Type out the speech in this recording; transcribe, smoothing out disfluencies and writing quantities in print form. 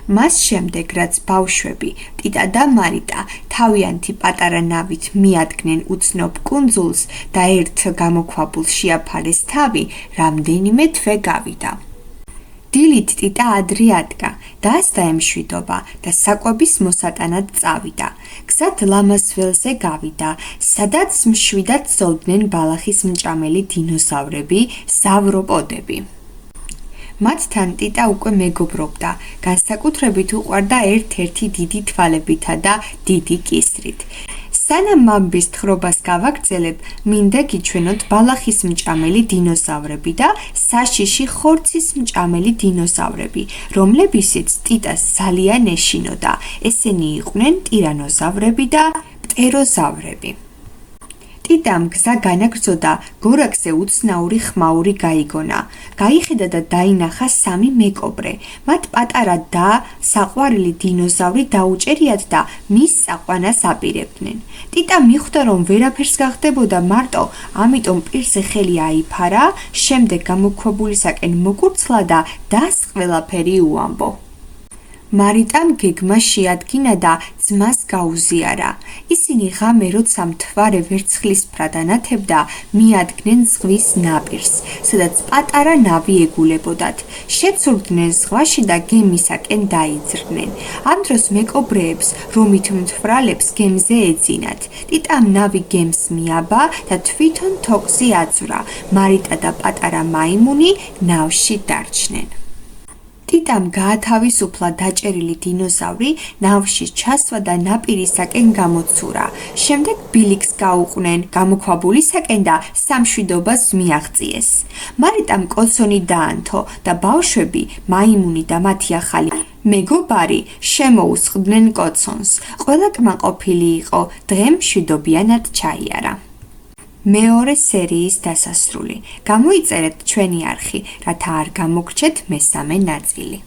მას შემდეგ, რაც ბავშვები, ტიტა და მარიტა, თავიანთი პატარა ნავით მიადგნენ უცნობ კუნძულს და ერთ გამოქვაბულს შეაფარეს თავი, რამდენიმე თვე გავიდა. დილით ტიტა ადრე ადგა, დაასდა ემშვიდობა და საკვების მოსატანად წავიდა. გზად ლამას ველზე გავიდა, სადაც მშვიდად სოლდნენ ბალახის მჭამელი დინოზავრები, ზავროპოდები. მათთან ტიტა უკვე მეგობრობდა, განსაკუთრებით უყვარდა ერთ-ერთი დიდი თვალებითა და დიდი კისრით. სანამ მამბის თხრობას გავაგრძელებ, მინდა გიჩვენოთ ბალახის მჭამელი დინოზავრები და საშიში ხორცის მჭამელი დინოზავრები, რომლებიციც ტიტას ძალიან ეშინოდა. ესენი იყვნენ ტირანოზავრები და პტეროზავრები. ტიტამ გზა განაგრძოდა, გორაკზე უცნაური ხმაური გაიგონა. გაიხედა და დაინახა სამი მეკობრე. მათ პატარა და საყვარელი დინოზავრი დაუჭერიათ და მის საყვანას აპირებდნენ. ტიტა მიხვდა, რომ ვერაფერს გახდებოდა მარტო, ამიტომ პირზე ხელი აიფარა, შემდეგ გამოქვაბულისაკენ მოკურცლა და დას ყველაფერი უამბო. მარიტამ გეგმა შეადგინა და ძმას გაუზიარა. ისინი ღამე, როცა მთვარე ვერცხლისფრად ანათებდა, მიადგნენ ზღვის ნაპირს, სადაც პატარა ნავი ეგულებოდათ. შეცურდნენ ზღვაში და გემისაკენ დაიძრნენ. ამ დროს მეკობრეებს, რომით მთვრალებს გემზე ეძინათ. ტიტამ ნავი გემს მიაბა და თვითონ თოყზე აძვრა. მარიტა და პატარა მაიმუნი ნავში დარჩნენ. ტიტამ გაათავისუფლა დაჭერილი დინოზავრი, ნავში ჩასვა და ნაპირისაკენ გამოცურა. შემდეგ ბილიკს გაუყვნენ გამოქვაბულისაკენ და სამშვიდობას მიაღწიეს. მარიტამ კოცონი დაანთო და ბავშვები, მაიმუნი და მათი ახალი მეგობარი შემოუსხდნენ კოცონს. ყველა კმაყოფილი იყო, დღე მშვიდობიანად ჩაიარა. მეორე სერიის დასასრული. გამოიწერეთ ჩვენი არხი, რათა არ გამოგრჩეთ მესამე ნაწილი.